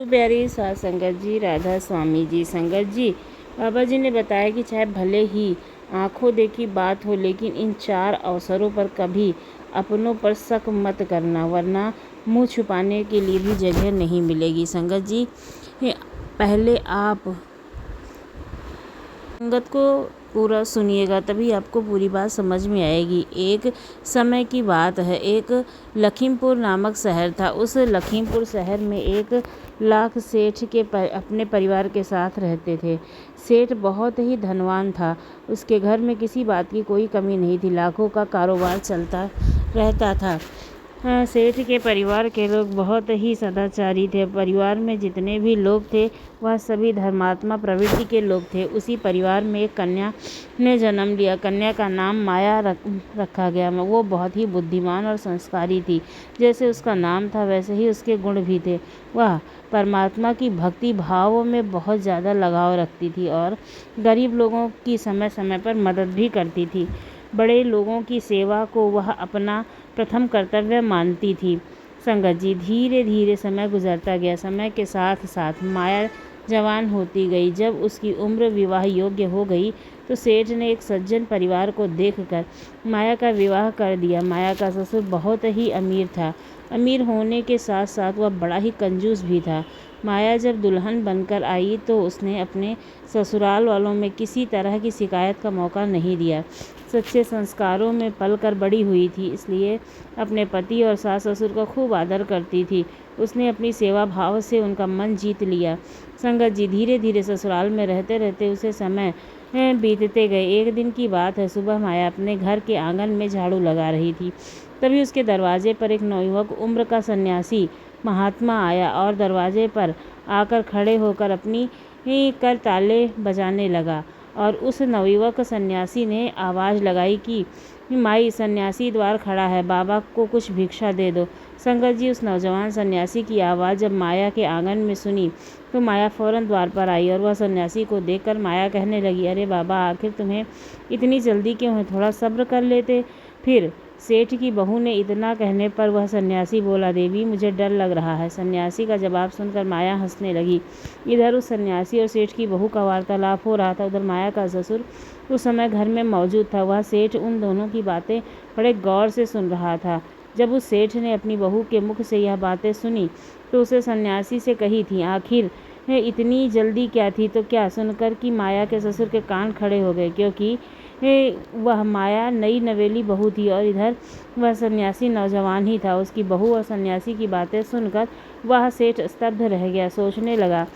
तो प्यारी साथ संगत जी, राधा स्वामी जी। संगत जी, बाबा जी ने बताया कि चाहे भले ही आंखों देखी बात हो, लेकिन इन 4 अवसरों पर कभी अपनों पर शक मत करना, वरना मुंह छुपाने के लिए भी जगह नहीं मिलेगी। संगत जी, पहले आप संगत को पूरा सुनिएगा, तभी आपको पूरी बात समझ में आएगी। एक समय की बात है, एक लखीमपुर नामक शहर था। उस लखीमपुर शहर में एक लाख सेठ अपने परिवार के साथ रहते थे। सेठ बहुत ही धनवान था। उसके घर में किसी बात की कोई कमी नहीं थी। लाखों का कारोबार चलता रहता था। सेठ के परिवार के लोग बहुत ही सदाचारी थे। परिवार में जितने भी लोग थे, वह सभी धर्मात्मा प्रवृत्ति के लोग थे। उसी परिवार में एक कन्या ने जन्म लिया। कन्या का नाम माया रखा गया। वो बहुत ही बुद्धिमान और संस्कारी थी। जैसे उसका नाम था, वैसे ही उसके गुण भी थे। वह परमात्मा की भक्ति भावों में बहुत ज़्यादा लगाव रखती थी और गरीब लोगों की समय समय पर मदद भी करती थी। बड़े लोगों की सेवा को वह अपना प्रथम कर्तव्य मानती थी। संगत जी, धीरे धीरे समय गुजरता गया। समय के साथ साथ माया जवान होती गई। जब उसकी उम्र विवाह योग्य हो गई, तो सेठ ने एक सज्जन परिवार को देखकर माया का विवाह कर दिया। माया का ससुर बहुत ही अमीर था। अमीर होने के साथ साथ वह बड़ा ही कंजूस भी था। माया जब दुल्हन बनकर आई, तो उसने अपने ससुराल वालों में किसी तरह की शिकायत का मौका नहीं दिया। सच्चे संस्कारों में पलकर बड़ी हुई थी, इसलिए अपने पति और सास ससुर का खूब आदर करती थी। उसने अपनी सेवा भाव से उनका मन जीत लिया। संगत जी, धीरे धीरे ससुराल में रहते रहते उसे समय बीतते गए। एक दिन की बात है, सुबह माया अपने घर के आंगन में झाड़ू लगा रही थी। तभी उसके दरवाजे पर एक नवयुवक उम्र का सन्यासी महात्मा आया और दरवाजे पर आकर खड़े होकर अपनी कर ताले बजाने लगा। और उस नवयुवक सन्यासी ने आवाज़ लगाई कि माई, सन्यासी द्वार खड़ा है, बाबा को कुछ भिक्षा दे दो। संगत जी, उस नौजवान सन्यासी की आवाज़ जब माया के आंगन में सुनी, तो माया फौरन द्वार पर आई और वह सन्यासी को देखकर माया कहने लगी, अरे बाबा, आखिर तुम्हें इतनी जल्दी क्यों है? थोड़ा सब्र कर लेते। फिर सेठ की बहू ने इतना कहने पर वह सन्यासी बोला, देवी, मुझे डर लग रहा है। सन्यासी का जवाब सुनकर माया हंसने लगी। इधर उस सन्यासी और सेठ की बहू का वार्तालाप हो रहा था। उधर माया का ससुर उस समय घर में मौजूद था। वह सेठ उन दोनों की बातें बड़े गौर से सुन रहा था। जब उस सेठ ने अपनी बहू के मुख से यह बातें सुनी, तो उसे सन्यासी से कही थी, आखिर इतनी जल्दी क्या थी? तो क्या सुनकर कि माया के ससुर के कान खड़े हो गए, क्योंकि वह माया नई नवेली बहू थी और इधर वह सन्यासी नौजवान ही था। उसकी बहू और सन्यासी की बातें सुनकर वह सेठ स्तब्ध रह गया। सोचने लगा,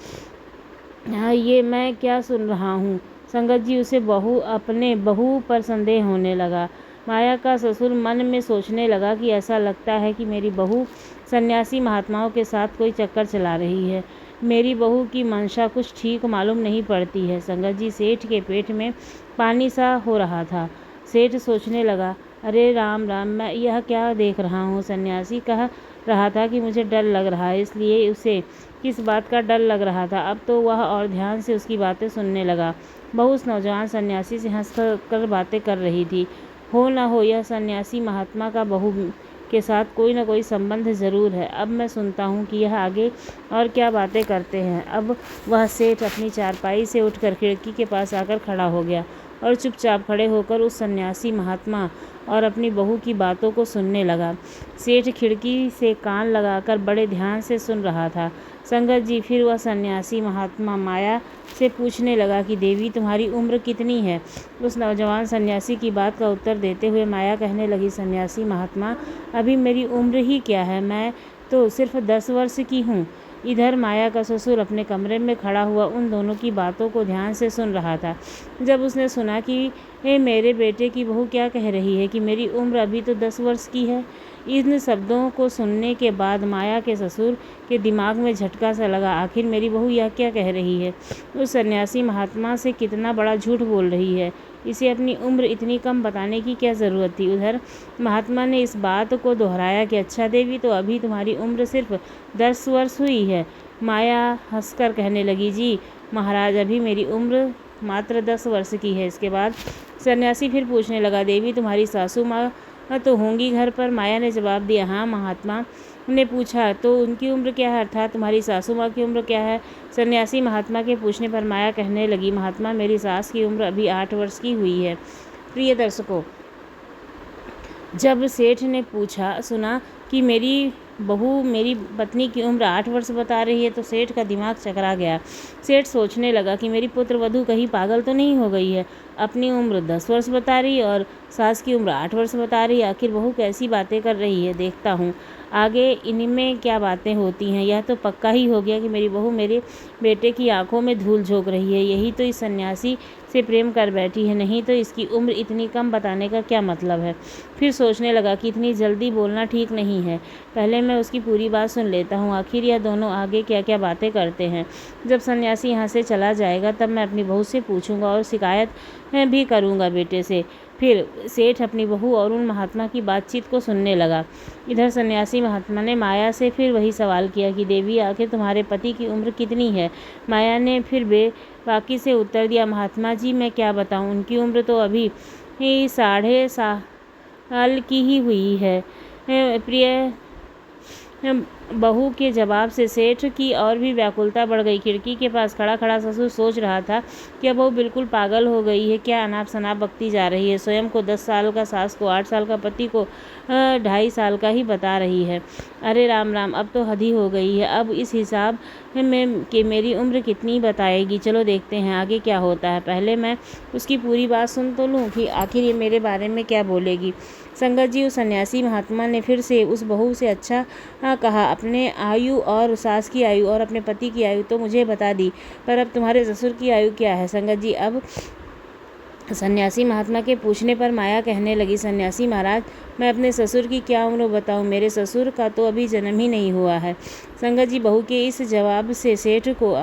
हाँ, ये मैं क्या सुन रहा हूँ? संगत जी, उसे अपने बहू पर संदेह होने लगा। माया का ससुर मन में सोचने लगा कि ऐसा लगता है कि मेरी बहू सन्यासी महात्माओं के साथ कोई चक्कर चला रही है। मेरी बहू की मंशा कुछ ठीक मालूम नहीं पड़ती है। संगत जी, सेठ के पेट में पानी सा हो रहा था। सेठ सोचने लगा, अरे राम राम, मैं यह क्या देख रहा हूँ? सन्यासी कह रहा था कि मुझे डर लग रहा है, इसलिए उसे किस बात का डर लग रहा था? अब तो वह और ध्यान से उसकी बातें सुनने लगा। बहू उस नौजवान सन्यासी से हंस कर बातें कर रही थी। हो न हो, यह सन्यासी महात्मा का बहू के साथ कोई न कोई संबंध ज़रूर है। अब मैं सुनता हूँ कि यह आगे और क्या बातें करते हैं। अब वह सेठ अपनी चारपाई से उठकर खिड़की के पास आकर खड़ा हो गया और चुपचाप खड़े होकर उस सन्यासी महात्मा और अपनी बहू की बातों को सुनने लगा। सेठ खिड़की से कान लगाकर बड़े ध्यान से सुन रहा था। संगत जी, फिर वह सन्यासी महात्मा माया से पूछने लगा कि देवी, तुम्हारी उम्र कितनी है? उस नौजवान सन्यासी की बात का उत्तर देते हुए माया कहने लगी, सन्यासी महात्मा, अभी मेरी उम्र ही क्या है, मैं तो सिर्फ 10 वर्ष की हूँ। इधर माया का ससुर अपने कमरे में खड़ा हुआ उन दोनों की बातों को ध्यान से सुन रहा था। जब उसने सुना कि मेरे बेटे की बहू क्या कह रही है कि मेरी उम्र अभी तो 10 वर्ष की है, इन शब्दों को सुनने के बाद माया के ससुर के दिमाग में झटका सा लगा। आखिर मेरी बहू यह क्या कह रही है? उस सन्यासी महात्मा से कितना बड़ा झूठ बोल रही है। इसे अपनी उम्र इतनी कम बताने की क्या ज़रूरत थी? उधर महात्मा ने इस बात को दोहराया कि अच्छा देवी, तो अभी तुम्हारी उम्र सिर्फ 10 वर्ष हुई है। माया हंसकर कहने लगी, जी महाराज, अभी मेरी उम्र मात्र 10 वर्ष की है। इसके बाद सन्यासी फिर पूछने लगा, देवी, तुम्हारी सासू माँ तो होंगी घर पर? माया ने जवाब दिया, हाँ महात्मा, ने पूछा, तो उनकी उम्र क्या है, अर्थात तुम्हारी सासू माँ की उम्र क्या है? सन्यासी महात्मा के पूछने पर माया कहने लगी, महात्मा, मेरी सास की उम्र अभी 8 वर्ष की हुई है। प्रिय दर्शकों, जब सेठ ने सुना कि मेरी बहू मेरी पत्नी की उम्र 8 वर्ष बता रही है तो सेठ का दिमाग चकरा गया। सेठ सोचने लगा कि मेरी पुत्र वधू कहीं पागल तो नहीं हो गई है, अपनी उम्र 10 वर्ष बता रही है और सास की उम्र 8 वर्ष बता रही है। आखिर बहू कैसी बातें कर रही है, देखता हूँ आगे इनमें क्या बातें होती हैं। यह तो पक्का ही हो गया कि मेरी बहू मेरे बेटे की आंखों में धूल झोंक रही है। यही तो इस सन्यासी से प्रेम कर बैठी है, नहीं तो इसकी उम्र इतनी कम बताने का क्या मतलब है। फिर सोचने लगा कि इतनी जल्दी बोलना ठीक नहीं है, पहले मैं उसकी पूरी बात सुन लेता हूँ, आखिर यह दोनों आगे क्या क्या बातें करते हैं। जब सन्यासी यहाँ से चला जाएगा तब मैं अपनी बहू से पूछूंगा और शिकायत भी करूँगा बेटे से। फिर सेठ अपनी बहू और उन महात्मा की बातचीत को सुनने लगा। इधर सन्यासी महात्मा ने माया से फिर वही सवाल किया कि देवी, आखिर तुम्हारे पति की उम्र कितनी है? माया ने फिर बेबाकी से उत्तर दिया, महात्मा जी, मैं क्या बताऊं, उनकी उम्र तो अभी 3.5 साल की ही हुई है। प्रिय बहू के जवाब से सेठ की और भी व्याकुलता बढ़ गई। खिड़की के पास खड़ा खड़ा ससुर सोच रहा था कि बहू बिल्कुल पागल हो गई है, क्या अनाप शनाप बकती जा रही है। स्वयं को 10 साल का, सास को 8 साल का, पति को 2.5 साल का ही बता रही है। अरे राम राम, अब तो हद ही हो गई है। अब इस हिसाब में कि मेरी उम्र कितनी बताएगी। चलो देखते हैं आगे क्या होता है। पहले मैं उसकी पूरी बात सुन तो लूँ कि आखिर ये मेरे बारे में क्या बोलेगी। संगत जी, उस सन्यासी महात्मा ने फिर से उस बहू से अच्छा कहा, अपने आयु और सास की आयु और अपने पति की आयु तो मुझे बता दी, पर अब तुम्हारे ससुर की आयु क्या है? संगत जी, अब सन्यासी महात्मा के पूछने पर माया कहने लगी, सन्यासी महाराज, मैं अपने ससुर की क्या उम्र बताऊं? मेरे ससुर का तो अभी जन्म ही नहीं हुआ है। संगत जी, बहू के इस जवाब से सेठ को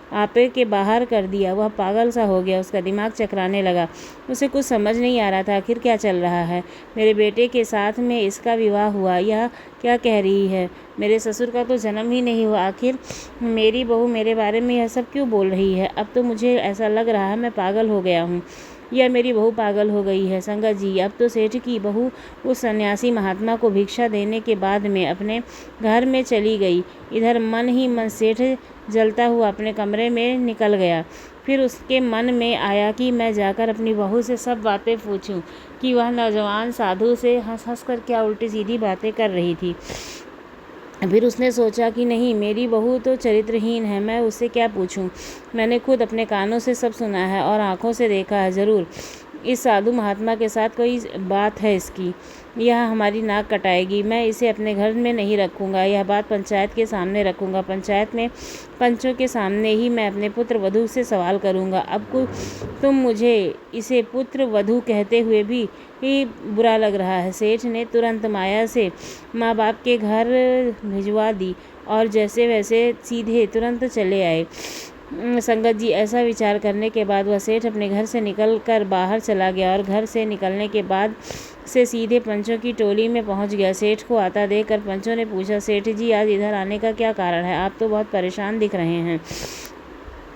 आपे के बाहर कर दिया। वह पागल सा हो गया, उसका दिमाग चकराने लगा। उसे कुछ समझ नहीं आ रहा था आखिर क्या चल रहा है। मेरे बेटे के साथ में इसका विवाह हुआ, यह क्या कह रही है? मेरे ससुर का तो जन्म ही नहीं हुआ, आखिर मेरी बहू मेरे बारे में यह सब क्यों बोल रही है? अब तो मुझे ऐसा लग रहा है मैं पागल हो गया हूँ, या मेरी बहू पागल हो गई है। संगत जी, अब तो सेठ की बहू उस सन्यासी महात्मा को भिक्षा देने के बाद में अपने घर में चली गई। इधर मन ही मन सेठ जलता हुआ अपने कमरे में निकल गया। फिर उसके मन में आया कि मैं जाकर अपनी बहू से सब बातें पूछूं कि वह नौजवान साधु से हंस हंस कर क्या उल्टी सीधी बातें कर रही थी। फिर उसने सोचा कि नहीं, मेरी बहू तो चरित्रहीन है, मैं उससे क्या पूछूं। मैंने खुद अपने कानों से सब सुना है और आंखों से देखा है। ज़रूर इस साधु महात्मा के साथ कोई बात है इसकी, यह हमारी नाक कटाएगी। मैं इसे अपने घर में नहीं रखूँगा, यह बात पंचायत के सामने रखूँगा। पंचायत में पंचों के सामने ही मैं अपने पुत्र वधू से सवाल करूँगा। अब तुम मुझे इसे पुत्र वधू कहते हुए भी बुरा लग रहा है। सेठ ने तुरंत माया से माँ बाप के घर भिजवा दी और जैसे वैसे सीधे तुरंत चले आए। संगत जी, ऐसा विचार करने के बाद वह सेठ अपने घर से निकल कर बाहर चला गया और घर से निकलने के बाद से सीधे पंचों की टोली में पहुंच गया। सेठ को आता देखकर पंचों ने पूछा, सेठ जी, आज इधर आने का क्या कारण है? आप तो बहुत परेशान दिख रहे हैं,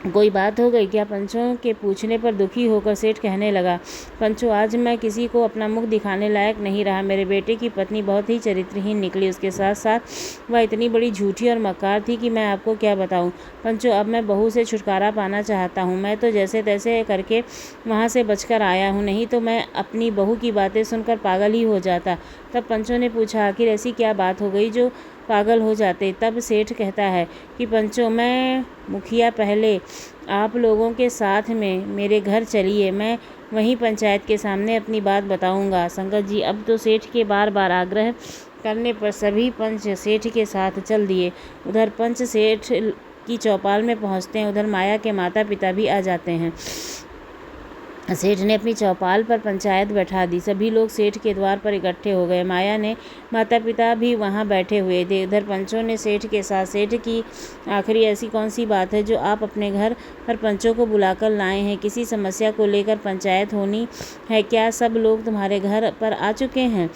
कोई बात हो गई क्या? पंचों के पूछने पर दुखी होकर सेठ कहने लगा, पंचों, आज मैं किसी को अपना मुख दिखाने लायक नहीं रहा। मेरे बेटे की पत्नी बहुत ही चरित्रहीन निकली, उसके साथ साथ वह इतनी बड़ी झूठी और मक्कार थी कि मैं आपको क्या बताऊं। पंचों, अब मैं बहू से छुटकारा पाना चाहता हूं। मैं तो जैसे तैसे करके वहां से बचकर आया हूं, नहीं तो मैं अपनी बहू की बातें सुनकर पागल ही हो जाता। तब पंचों ने पूछा, आखिर ऐसी क्या बात हो गई जो पागल हो जाते? तब सेठ कहता है कि पंचों, मैं मुखिया, पहले आप लोगों के साथ में मेरे घर चलिए, मैं वहीं पंचायत के सामने अपनी बात बताऊंगा। संगत जी, अब तो सेठ के बार बार आग्रह करने पर सभी पंच सेठ के साथ चल दिए। उधर पंच सेठ की चौपाल में पहुंचते हैं, उधर माया के माता पिता भी आ जाते हैं। सेठ ने अपनी चौपाल पर पंचायत बैठा दी। सभी लोग सेठ के द्वार पर इकट्ठे हो गए। माया ने माता पिता भी वहां बैठे हुए थे। इधर पंचों ने सेठ के साथ, सेठ की आखिरी ऐसी कौन सी बात है जो आप अपने घर पर पंचों को बुलाकर लाए हैं? किसी समस्या को लेकर पंचायत होनी है क्या? सब लोग तुम्हारे घर पर आ चुके हैं?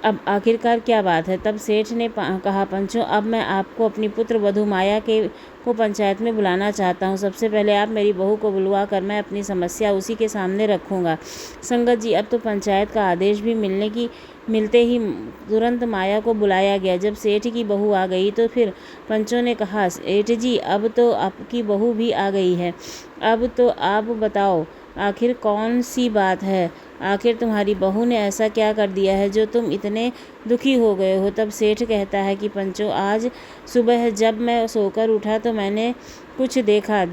अब आखिरकार क्या बात है? तब सेठ ने कहा, पंचों, अब मैं आपको अपनी पुत्र वधू माया के को पंचायत में बुलाना चाहता हूँ। सबसे पहले आप मेरी बहू को बुलवा कर मैं अपनी समस्या उसी के सामने रखूँगा। संगत जी, अब तो पंचायत का आदेश भी मिलते ही तुरंत माया को बुलाया गया। जब सेठ की बहू आ गई तो फिर पंचों ने कहा, सेठ जी, अब तो आपकी बहू भी आ गई है, अब तो आप बताओ आखिर कौन सी बात है? आखिर तुम्हारी बहू ने ऐसा क्या कर दिया है जो तुम इतने दुखी हो गए हो? तब सेठ कहता है कि पंचों, आज सुबह जब मैं सोकर उठा तो मैंने कुछ देखा,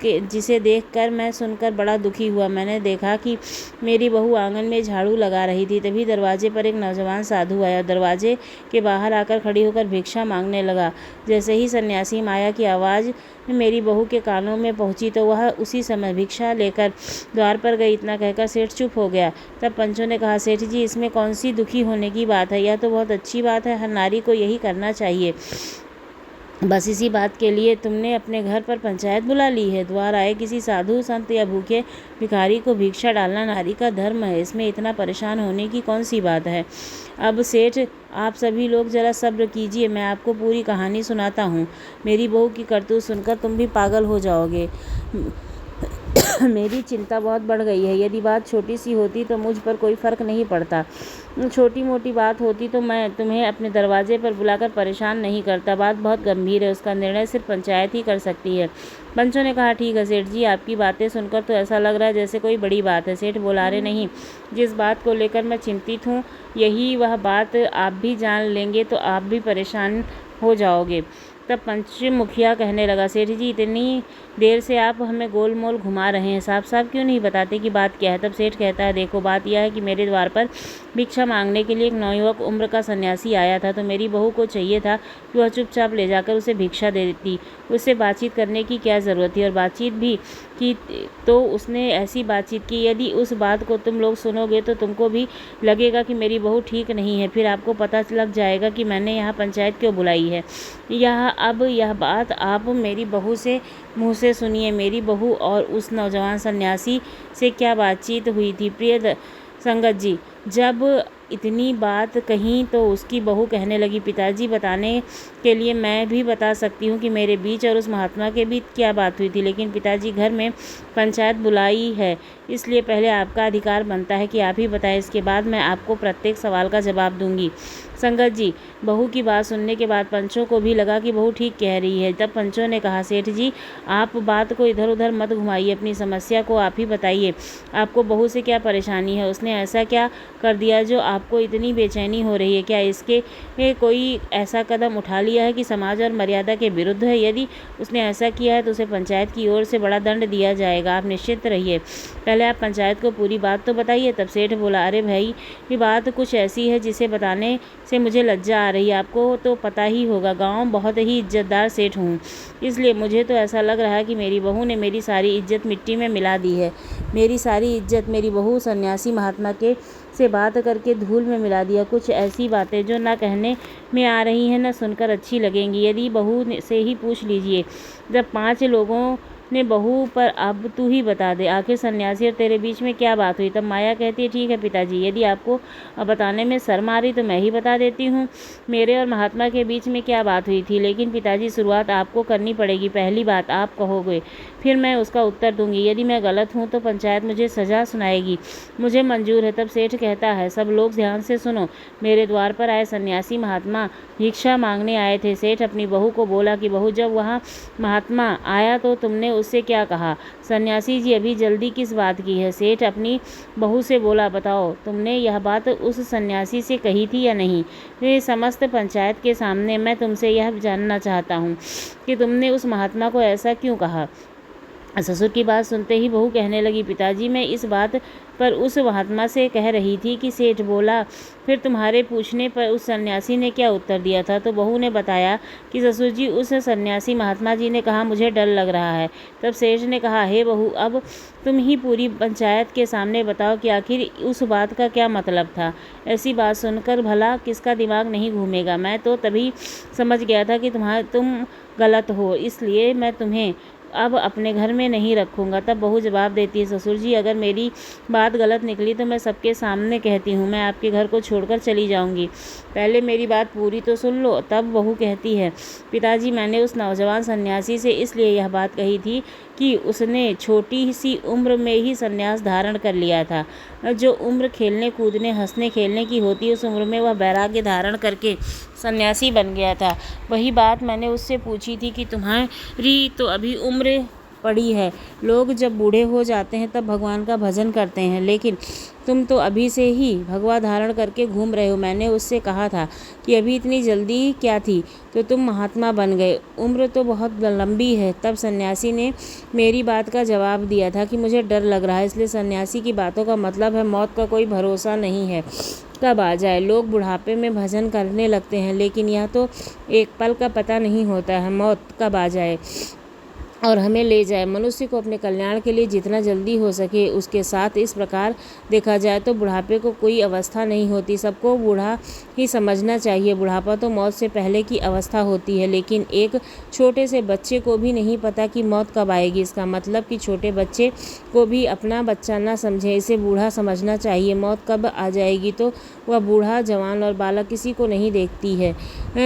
जिसे देखकर मैं सुनकर बड़ा दुखी हुआ। मैंने देखा कि मेरी बहू आंगन में झाड़ू लगा रही थी। तभी दरवाजे पर एक नौजवान साधु आया, दरवाजे के बाहर आकर खड़ी होकर भिक्षा मांगने लगा। जैसे ही सन्यासी माया की आवाज़ मेरी बहू के कानों में पहुंची तो वह उसी समय भिक्षा लेकर द्वार पर गई। इतना कहकर सेठ चुप हो गया। तब पंचों ने कहा, सेठ जी, इसमें कौन सी दुखी होने की बात है? यह तो बहुत अच्छी बात है, हर नारी को यही करना चाहिए। बस इसी बात के लिए तुमने अपने घर पर पंचायत बुला ली है। द्वार आए किसी साधु संत या भूखे भिखारी को भिक्षा डालना नारी का धर्म है, इसमें इतना परेशान होने की कौन सी बात है? अब सेठ, आप सभी लोग जरा सब्र कीजिए, मैं आपको पूरी कहानी सुनाता हूँ। मेरी बहू की करतूत सुनकर तुम भी पागल हो जाओगे। मेरी चिंता बहुत बढ़ गई है। यदि बात छोटी सी होती तो मुझ पर कोई फ़र्क नहीं पड़ता। छोटी मोटी बात होती तो मैं तुम्हें अपने दरवाजे पर बुलाकर परेशान नहीं करता। बात बहुत गंभीर है, उसका निर्णय सिर्फ पंचायत ही कर सकती है। पंचों ने कहा, ठीक है सेठ जी, आपकी बातें सुनकर तो ऐसा लग रहा है जैसे कोई बड़ी बात है। सेठ बोला, अरे नहीं, जिस बात को लेकर मैं चिंतित हूँ यही वह बात आप भी जान लेंगे तो आप भी परेशान हो जाओगे। तब पंच मुखिया कहने लगा, सेठ जी, इतनी देर से आप हमें गोल मोल घुमा रहे हैं, साफ साफ क्यों नहीं बताते कि बात क्या है? तब सेठ कहता है, देखो, बात यह है कि मेरे द्वार पर भिक्षा मांगने के लिए एक नवयुवक उम्र का सन्यासी आया था। तो मेरी बहू को चाहिए था कि वह चुपचाप ले जाकर उसे भिक्षा दे देती। उससे बातचीत करने की क्या ज़रूरत थी? और बातचीत भी की तो उसने ऐसी बातचीत की, यदि उस बात को तुम लोग सुनोगे तो तुमको भी लगेगा कि मेरी बहू ठीक नहीं है। फिर आपको पता लग जाएगा कि मैंने यहाँ पंचायत क्यों बुलाई है। यह बात आप मेरी बहू से मुँह से सुनिए। मेरी बहू और उस नौजवान सन्यासी से क्या बातचीत हुई थी? प्रिय संगत जी, जब इतनी बात कही तो उसकी बहू कहने लगी, पिताजी, बताने के लिए मैं भी बता सकती हूँ कि मेरे बीच और उस महात्मा के बीच क्या बात हुई थी, लेकिन पिताजी, घर में पंचायत बुलाई है, इसलिए पहले आपका अधिकार बनता है कि आप ही बताएं। इसके बाद मैं आपको प्रत्येक सवाल का जवाब दूंगी। संगत जी, बहू की बात सुनने के बाद पंचों को भी लगा कि बहू ठीक कह रही है। तब पंचों ने कहा, सेठ जी, आप बात को इधर उधर मत घुमाइए, अपनी समस्या को आप ही बताइए। आपको बहू से क्या परेशानी है? उसने ऐसा क्या कर दिया जो आपको इतनी बेचैनी हो रही है? क्या इसके कोई ऐसा कदम उठा लिया है कि समाज और मर्यादा के विरुद्ध है? यदि उसने ऐसा किया है तो उसे पंचायत की ओर से बड़ा दंड दिया जाएगा, आप निश्चित रहिए। पहले आप पंचायत को पूरी बात तो बताइए। तब सेठ बोला, अरे भाई, ये बात कुछ ऐसी है जिसे बताने से मुझे लज्जा आ रही है। आपको तो पता ही होगा, गांव बहुत ही इज्जतदार सेठ हूँ, इसलिए मुझे तो ऐसा लग रहा है कि मेरी बहू ने मेरी सारी इज्जत मिट्टी में मिला दी है। मेरी सारी इज्जत मेरी बहू सन्यासी महात्मा के से बात करके धूल में मिला दिया। कुछ ऐसी बातें जो ना कहने में आ रही हैं न सुनकर अच्छी लगेंगी। यदि बहू से ही पूछ लीजिए। जब 5 लोगों ने बहू पर, अब तू ही बता दे, आखिर सन्यासी और तेरे बीच में क्या बात हुई? तब माया कहती है, ठीक है पिताजी, यदि आपको बताने में शर्म आ रही तो मैं ही बता देती हूँ। मेरे और महात्मा के बीच में क्या बात हुई थी, लेकिन पिताजी शुरुआत आपको करनी पड़ेगी। पहली बात आप कहोगे, फिर मैं उसका उत्तर दूंगी। यदि मैं गलत हूँ तो पंचायत मुझे सज़ा सुनाएगी। मुझे मंजूर है। तब सेठ कहता है, सब लोग ध्यान से सुनो। मेरे द्वार पर आए सन्यासी महात्मा भिक्षा मांगने आए थे। सेठ अपनी बहू को बोला कि बहू, जब वहाँ महात्मा आया तो तुमने उससे क्या कहा? सन्यासी जी, अभी जल्दी किस बात की है? सेठ अपनी बहू से बोला, बताओ, तुमने यह बात उस सन्यासी से कही थी या नहीं? ये समस्त पंचायत के सामने मैं तुमसे यह जानना चाहता हूँ कि तुमने उस महात्मा को ऐसा क्यों कहा? ससुर की बात सुनते ही बहू कहने लगी, पिताजी, मैं इस बात पर उस महात्मा से कह रही थी कि सेठ बोला। फिर तुम्हारे पूछने पर उस सन्यासी ने क्या उत्तर दिया था? तो बहू ने बताया कि ससुर जी, उस सन्यासी महात्मा जी ने कहा, मुझे डर लग रहा है। तब सेठ ने कहा, हे बहू, अब तुम ही पूरी पंचायत के सामने बताओ कि आखिर उस बात का क्या मतलब था। ऐसी बात सुनकर भला किसका दिमाग नहीं घूमेगा? मैं तो तभी समझ गया था कि तुम गलत हो, इसलिए मैं तुम्हें अब अपने घर में नहीं रखूँगा। तब बहू जवाब देती है, ससुर जी, अगर मेरी बात बात गलत निकली तो मैं सबके सामने कहती हूँ, मैं आपके घर को छोड़कर चली जाऊँगी। पहले मेरी बात पूरी तो सुन लो। तब बहू कहती है, पिताजी मैंने उस नौजवान सन्यासी से इसलिए यह बात कही थी कि उसने छोटी सी उम्र में ही संन्यास धारण कर लिया था। जो उम्र खेलने कूदने हंसने खेलने की होती उस उम्र में वह वैराग्य धारण करके सन्यासी बन गया था। वही बात मैंने उससे पूछी थी कि तुम्हारी तो अभी उम्र पड़ी है, लोग जब बूढ़े हो जाते हैं तब भगवान का भजन करते हैं, लेकिन तुम तो अभी से ही भगवा धारण करके घूम रहे हो। मैंने उससे कहा था कि अभी इतनी जल्दी क्या थी तो तुम महात्मा बन गए, उम्र तो बहुत लंबी है। तब सन्यासी ने मेरी बात का जवाब दिया था कि मुझे डर लग रहा है, इसलिए सन्यासी की बातों का मतलब है मौत का कोई भरोसा नहीं है, कब आ जाए। लोग बुढ़ापे में भजन करने लगते हैं, लेकिन यह तो एक पल का पता नहीं होता है, मौत कब आ जाए और हमें ले जाए। मनुष्य को अपने कल्याण के लिए जितना जल्दी हो सके उसके साथ इस प्रकार देखा जाए तो बुढ़ापे को कोई अवस्था नहीं होती, सबको बूढ़ा ही समझना चाहिए। बुढ़ापा तो मौत से पहले की अवस्था होती है, लेकिन एक छोटे से बच्चे को भी नहीं पता कि मौत कब आएगी। इसका मतलब कि छोटे बच्चे को भी अपना बच्चा ना समझे, इसे बूढ़ा समझना चाहिए। मौत कब आ जाएगी तो वह बूढ़ा जवान और बालक किसी को नहीं देखती है,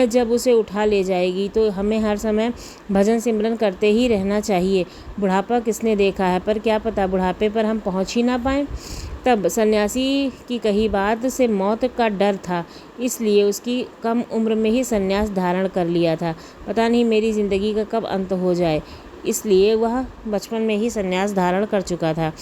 जब उसे उठा ले जाएगी। तो हमें हर समय भजन सिमरन करते ही रहना चाहिए। बुढ़ापा किसने देखा है, पर क्या पता बुढ़ापे पर हम पहुंच ही ना पाएं। तब सन्यासी की कही बात से मौत का डर था, इसलिए उसकी कम उम्र में ही संन्यास धारण कर लिया था। पता नहीं मेरी ज़िंदगी का कब अंत हो जाए, इसलिए वह बचपन में ही संन्यास धारण कर चुका था।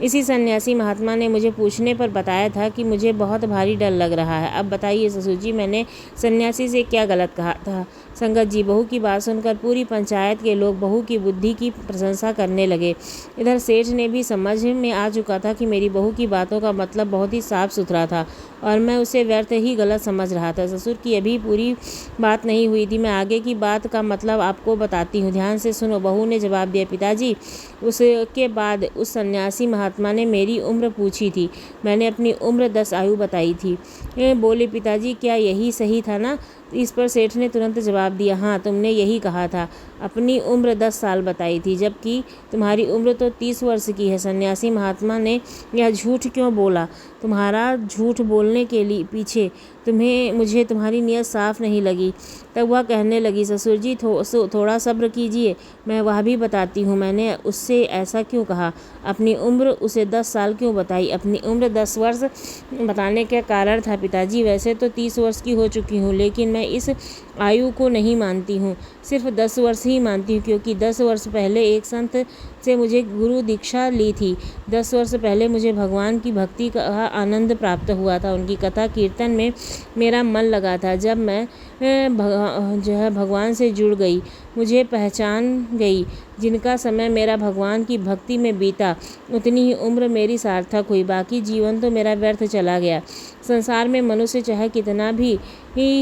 इसी सन्यासी महात्मा ने मुझे पूछने पर बताया था कि मुझे बहुत भारी डर लग रहा है। अब बताइए ससुर जी, मैंने सन्यासी से क्या गलत कहा था। संगत जी, बहू की बात सुनकर पूरी पंचायत के लोग बहू की बुद्धि की प्रशंसा करने लगे। इधर सेठ ने भी समझ में आ चुका था कि मेरी बहू की बातों का मतलब बहुत ही साफ सुथरा था और मैं उसे व्यर्थ ही गलत समझ रहा था। ससुर की अभी पूरी बात नहीं हुई थी, मैं आगे की बात का मतलब आपको बताती हूँ, ध्यान से सुनो। बहू ने जवाब दिया, पिताजी उसके बाद उस सन्यासी महात्मा ने मेरी उम्र पूछी थी। मैंने अपनी उम्र 10 आयु बताई थी। बोले, पिताजी क्या यही सही था ना। इस पर सेठ ने तुरंत जवाब दिया, हाँ तुमने यही कहा था, अपनी उम्र 10 साल बताई थी, जबकि तुम्हारी उम्र तो 30 वर्ष की है। सन्यासी महात्मा ने यह झूठ क्यों बोला। तुम्हारा झूठ बोलने के लिए पीछे मुझे तुम्हारी नीयत साफ नहीं लगी। तब वह कहने लगी, ससुर जी थोड़ा सब्र कीजिए, मैं वह भी बताती हूँ। मैंने उससे ऐसा क्यों कहा, अपनी उम्र उसे 10 साल क्यों बताई। अपनी उम्र 10 वर्ष बताने का कारण था, पिताजी वैसे तो 30 वर्ष की हो चुकी हूँ, लेकिन मैं इस आयु को नहीं मानती हूँ, सिर्फ 10 वर्ष ही मानती हूँ, क्योंकि 10 वर्ष पहले एक संत से मुझे गुरु दीक्षा ली थी। 10 वर्ष पहले मुझे भगवान की भक्ति का आनंद प्राप्त हुआ था, उनकी कथा कीर्तन में मेरा मन लगा था। जब मैं भगवान से जुड़ गई, मुझे पहचान गई, जिनका समय मेरा भगवान की भक्ति में बीता, उतनी ही उम्र मेरी सार्थक हुई, बाकी जीवन तो मेरा व्यर्थ चला गया। संसार में मनुष्य चाहे कितना भी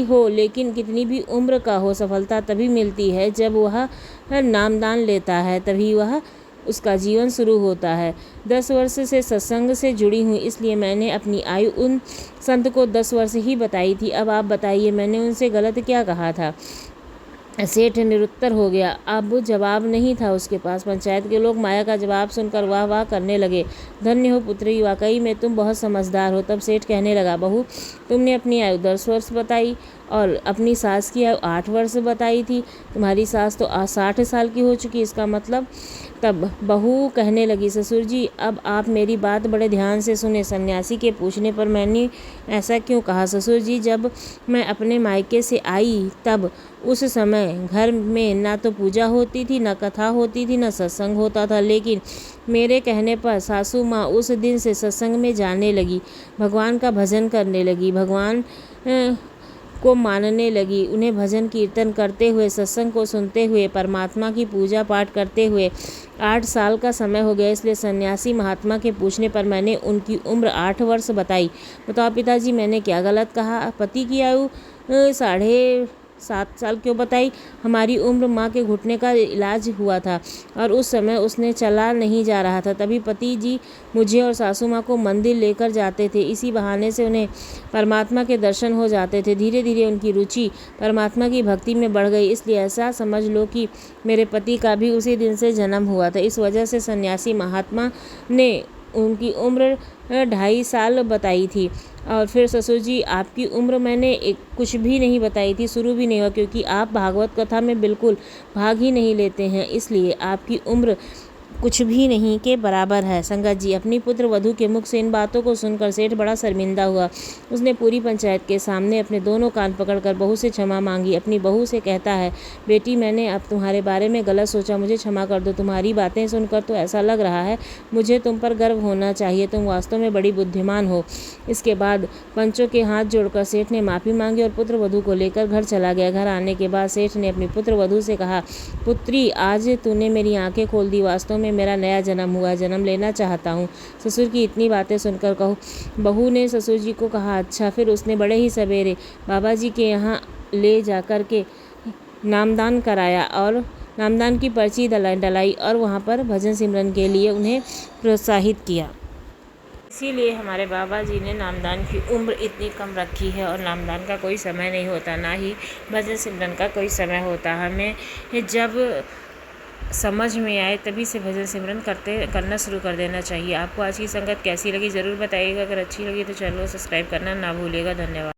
हो, लेकिन कितनी भी उम्र का हो, सफलता तभी मिलती है जब वह नामदान लेता है, तभी वह उसका जीवन शुरू होता है। 10 वर्ष से सत्संग से जुड़ी हूँ, इसलिए मैंने अपनी आयु उन संत को 10 वर्ष ही बताई थी। अब आप बताइए, मैंने उनसे गलत क्या कहा था। सेठ निरुत्तर हो गया। अब जवाब नहीं था उसके पास। पंचायत के लोग माया का जवाब सुनकर वाह वाह करने लगे। धन्य हो पुत्री, वाकई में तुम बहुत समझदार हो। तब सेठ कहने लगा, बहू तुमने अपनी आयु 10 वर्ष बताई और अपनी सास की आयु 8 वर्ष बताई थी। तुम्हारी सास तो 60 साल की हो चुकी, इसका मतलब। तब बहू कहने लगी, ससुर जी अब आप मेरी बात बड़े ध्यान से सुने। सन्यासी के पूछने पर मैंने ऐसा क्यों कहा। ससुर जी, जब मैं अपने मायके से आई तब उस समय घर में ना तो पूजा होती थी, ना कथा होती थी, ना सत्संग होता था, लेकिन मेरे कहने पर सासू माँ उस दिन से सत्संग में जाने लगी, भगवान का भजन करने लगी, भगवान को मानने लगी। उन्हें भजन कीर्तन करते हुए, सत्संग को सुनते हुए, परमात्मा की पूजा पाठ करते हुए 8 साल का समय हो गया। इसलिए सन्यासी महात्मा के पूछने पर मैंने उनकी उम्र 8 वर्ष बताई। बताओ पिताजी, मैंने क्या गलत कहा। पति की आयु 7.5 साल क्यों बताई। हमारी उम्र माँ के घुटने का इलाज हुआ था और उस समय उसने चला नहीं जा रहा था, तभी पति जी मुझे और सासू माँ को मंदिर लेकर जाते थे। इसी बहाने से उन्हें परमात्मा के दर्शन हो जाते थे। धीरे धीरे उनकी रुचि परमात्मा की भक्ति में बढ़ गई, इसलिए ऐसा समझ लो कि मेरे पति का भी उसी दिन से जन्म हुआ था। इस वजह से सन्यासी महात्मा ने उनकी उम्र 2.5 साल बताई थी। और फिर ससुर जी आपकी उम्र मैंने कुछ भी नहीं बताई थी, शुरू भी नहीं हुआ, क्योंकि आप भागवत कथा में बिल्कुल भाग ही नहीं लेते हैं, इसलिए आपकी उम्र कुछ भी नहीं के बराबर है। संगत जी, अपनी पुत्र वधू के मुख से इन बातों को सुनकर सेठ बड़ा शर्मिंदा हुआ। उसने पूरी पंचायत के सामने अपने दोनों कान पकड़कर बहू से क्षमा मांगी। अपनी बहू से कहता है, बेटी मैंने अब तुम्हारे बारे में गलत सोचा, मुझे क्षमा कर दो। तुम्हारी बातें सुनकर तो ऐसा लग रहा है मुझे तुम पर गर्व होना चाहिए, तुम वास्तव में बड़ी बुद्धिमान हो। इसके बाद पंचों के हाथ जोड़कर सेठ ने माफ़ी मांगी और पुत्र वधू को लेकर घर चला गया। घर आने के बाद सेठ ने अपनी पुत्र वधू से कहा, पुत्री आज तूने मेरी आंखें खोल दी, वास्तव में मेरा नया जन्म हुआ, जन्म लेना चाहता हूँ। ससुर की इतनी बातें सुनकर बहू ने ससुर जी को कहा, अच्छा। फिर उसने बड़े ही सवेरे बाबा जी के यहाँ ले जाकर के नामदान कराया और नामदान की पर्ची डलाई और वहाँ पर भजन सिमरन के लिए उन्हें प्रोत्साहित किया। इसीलिए हमारे बाबा जी ने नामदान की उम्र इतनी कम रखी है और नामदान का कोई समय नहीं होता, ना ही भजन सिमरन का कोई समय होता। हमें जब समझ में आए तभी से भजन सिमरन करना शुरू कर देना चाहिए। आपको आज की संगत कैसी लगी ज़रूर बताइएगा। अगर अच्छी लगी तो चैनल को सब्सक्राइब करना ना भूलिएगा। धन्यवाद।